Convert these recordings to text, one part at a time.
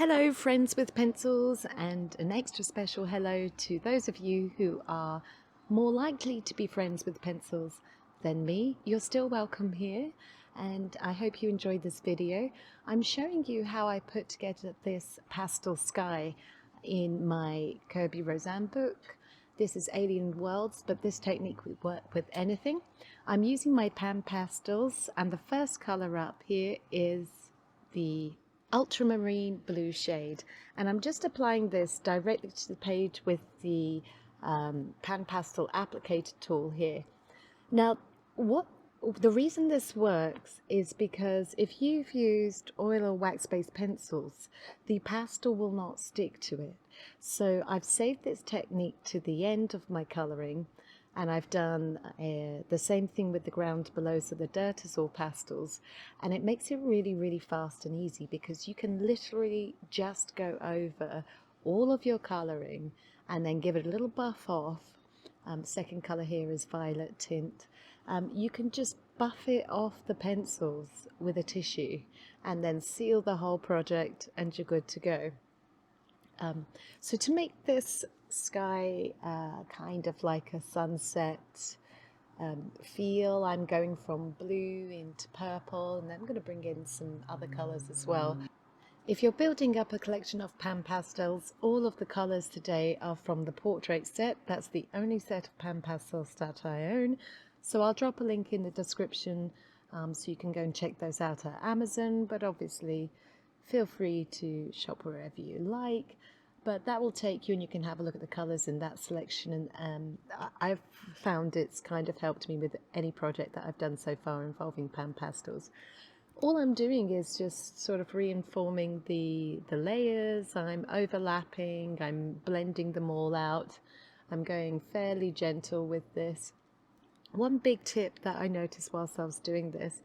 Hello friends with pencils, and an extra special hello to those of you who are more likely to be friends with pencils than me. You're still welcome here, and I hope you enjoyed this video. I'm showing you how I put together this pastel sky in my Kirby Roseanne book. This is Alien Worlds, but this technique would work with anything. I'm using my pan pastels, and the first color up here is the ultramarine blue shade, and I'm just applying this directly to the page with the pan pastel applicator tool here. Now, the reason this works is because if you've used oil or wax-based pencils, the pastel will not stick to it. So I've saved this technique to the end of my colouring, and I've done the same thing with the ground below, so the dirt is all pastels, and it makes it really fast and easy because you can literally just go over all of your colouring and then give it a little buff off. Second colour here is violet tint. You can just buff it off the pencils with a tissue and then seal the whole project and you're good to go. So to make this sky kind of like a sunset feel, I'm going from blue into purple, and then I'm going to bring in some other colours as well. If you're building up a collection of pan pastels, all of the colours today are from the portrait set. That's the only set of pan pastels that I own. So I'll drop a link in the description so you can go and check those out at Amazon, but obviously feel free to shop wherever you like. But that will take you, and you can have a look at the colours in that selection, and I've found it's kind of helped me with any project that I've done so far involving pan pastels. All I'm doing is just sort of reinforming the layers. I'm overlapping, I'm blending them all out. I'm going fairly gentle with this. One big tip that I noticed whilst I was doing this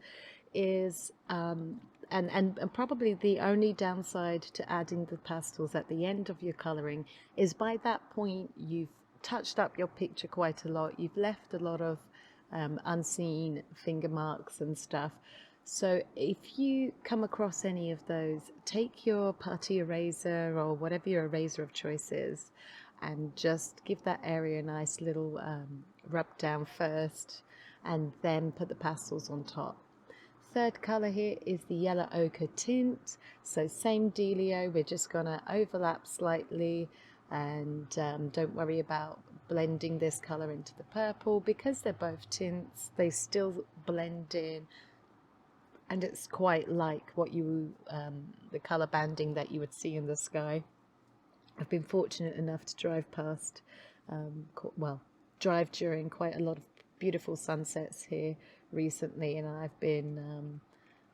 is, and probably the only downside to adding the pastels at the end of your colouring, is by that point you've touched up your picture quite a lot. You've left a lot of unseen finger marks and stuff. So if you come across any of those, take your putty eraser or whatever your eraser of choice is and just give that area a nice little rub down first, and then put the pastels on top. Third colour here is the yellow ochre tint, so same dealio, we're just going to overlap slightly, and don't worry about blending this colour into the purple because they're both tints, they still blend in, and it's quite like what you the colour banding that you would see in the sky. I've been fortunate enough to drive past, drive during quite a lot of beautiful sunsets here recently, and I've been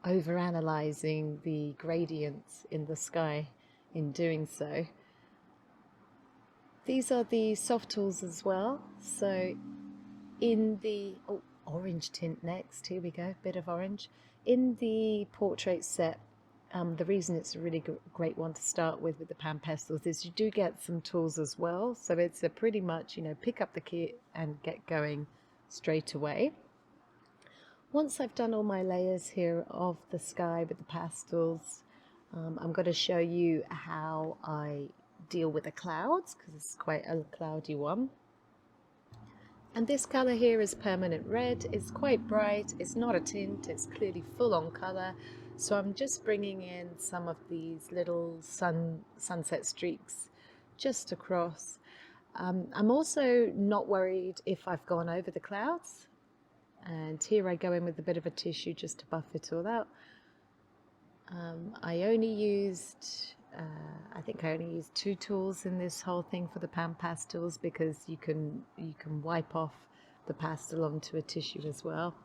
over-analysing the gradients in the sky in doing so. These are the soft tools as well, so in the orange tint next, here we go, bit of orange. In the portrait set, the reason it's a really great one to start with the pan pastels is you do get some tools as well, so it's a pretty much, pick up the kit and get going straight away. Once I've done all my layers here of the sky with the pastels, I'm going to show you how I deal with the clouds, because it's quite a cloudy one. And this colour here is permanent red. It's quite bright, it's not a tint, it's clearly full on colour. So I'm just bringing in some of these little sunset streaks just across. I'm also not worried if I've gone over the clouds. And here I go in with a bit of a tissue just to buff it all out. I only used, I think I only used 2 tools in this whole thing for the pan pastels, because you can wipe off the pastel onto a tissue as well.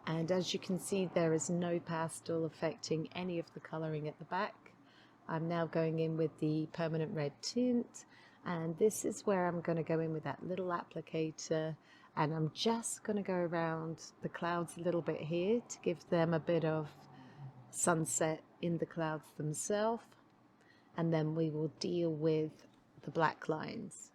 And as you can see, there is no pastel affecting any of the colouring at the back. I'm now going in with the permanent red tint, and this is where I'm going to go in with that little applicator, and I'm just going to go around the clouds a little bit here to give them a bit of sunset in the clouds themselves, and then we will deal with the black lines.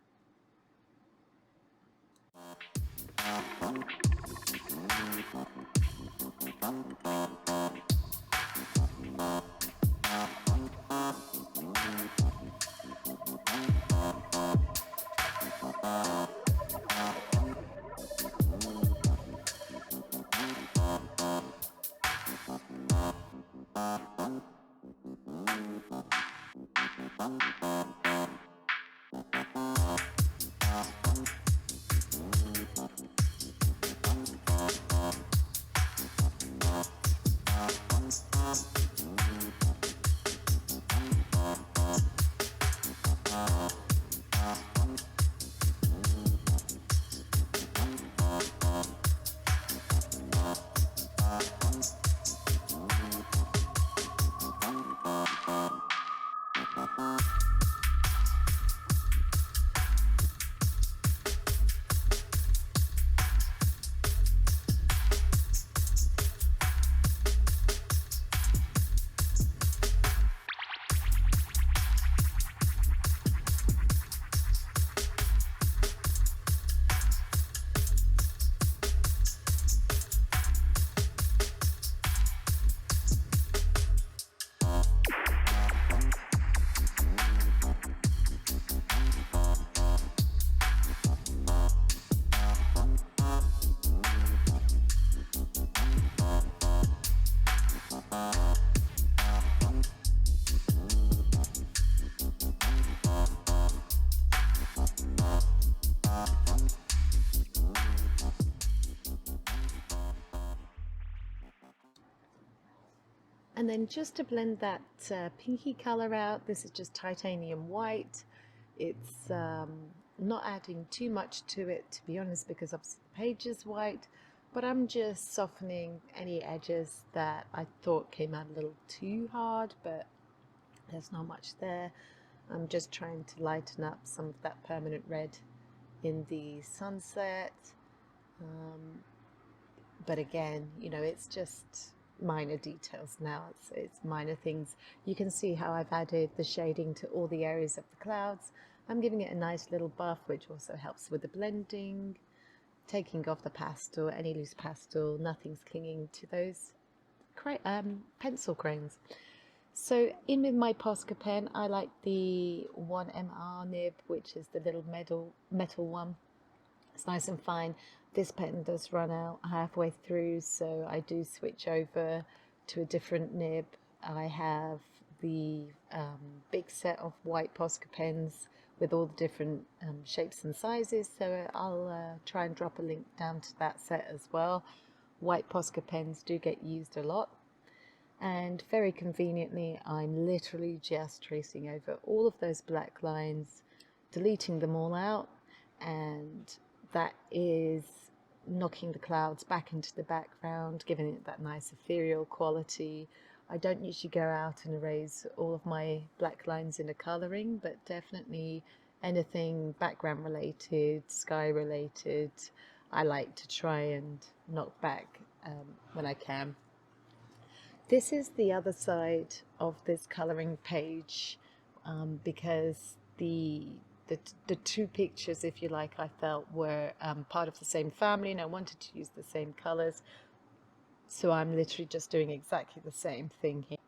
And then just to blend that pinky color out, this is just titanium white. It's not adding too much to it, to be honest, because obviously the page is white, but I'm just softening any edges that I thought came out a little too hard, but there's not much there. I'm just trying to lighten up some of that permanent red in the sunset. But again, you know, it's just minor details now. It's minor things. You can see how I've added the shading to all the areas of the clouds. I'm giving it a nice little buff, which also helps with the blending, taking off the pastel, any loose pastel, nothing's clinging to those pencil crayons. So in with my Posca pen, I like the 1MR nib, which is the little metal one. It's nice and fine. This pen does run out halfway through, so I do switch over to a different nib. I have the big set of white Posca pens with all the different shapes and sizes, so I'll try and drop a link down to that set as well. White Posca pens do get used a lot, and very conveniently I'm literally just tracing over all of those black lines, deleting them all out, and that is knocking the clouds back into the background, giving it that nice ethereal quality. I don't usually go out and erase all of my black lines in a colouring, but definitely anything background related, sky related, I like to try and knock back when I can. This is the other side of this colouring page, because the two pictures, if you like, I felt were part of the same family, and I wanted to use the same colors, so I'm literally just doing exactly the same thing here.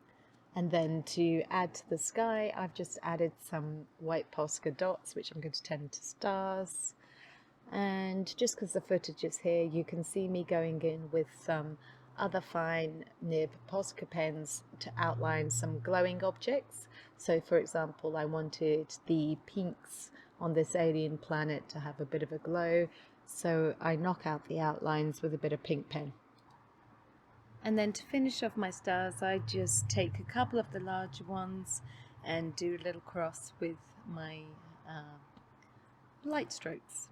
And then to add to the sky, I've just added some white Posca dots, which I'm going to turn into stars. And just because the footage is here, you can see me going in with some other fine nib Posca pens to outline some glowing objects. So for example, I wanted the pinks on this alien planet to have a bit of a glow, so I knock out the outlines with a bit of pink pen. And then to finish off my stars, I just take a couple of the larger ones and do a little cross with my light strokes.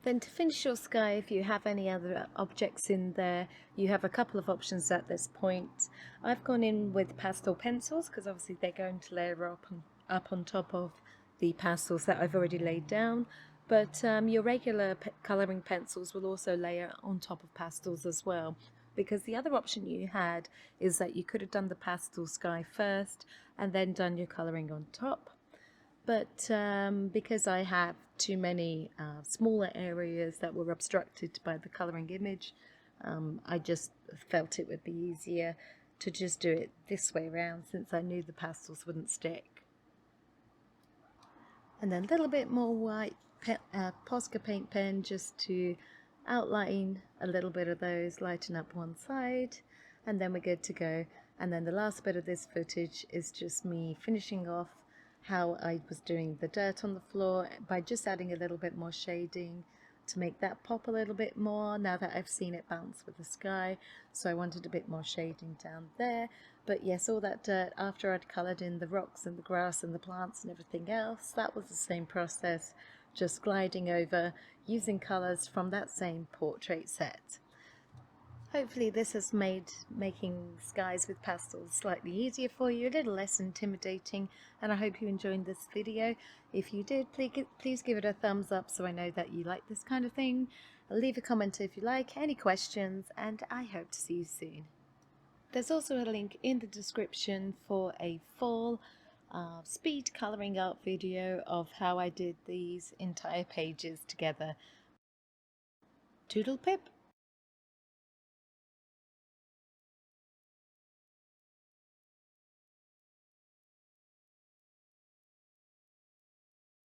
Then to finish your sky, if you have any other objects in there, you have a couple of options at this point. I've gone in with pastel pencils because obviously they're going to layer up on top of the pastels that I've already laid down. But your regular colouring pencils will also layer on top of pastels as well. Because the other option you had is that you could have done the pastel sky first and then done your colouring on top. But because I have too many smaller areas that were obstructed by the colouring image, I just felt it would be easier to just do it this way around, since I knew the pastels wouldn't stick. And then a little bit more white Posca paint pen just to outline a little bit of those, lighten up one side, and then we're good to go. And then the last bit of this footage is just me finishing off how I was doing the dirt on the floor by just adding a little bit more shading to make that pop a little bit more now that I've seen it bounce with the sky. So I wanted a bit more shading down there. But yes, all that dirt after I'd coloured in the rocks and the grass and the plants and everything else, that was the same process, just gliding over using colours from that same portrait set. Hopefully this has made making skies with pastels slightly easier for you, a little less intimidating, and I hope you enjoyed this video. If you did, please give it a thumbs up so I know that you like this kind of thing. Leave a comment if you like, any questions, and I hope to see you soon. There's also a link in the description for a full speed colouring art video of how I did these entire pages together. Toodle pip!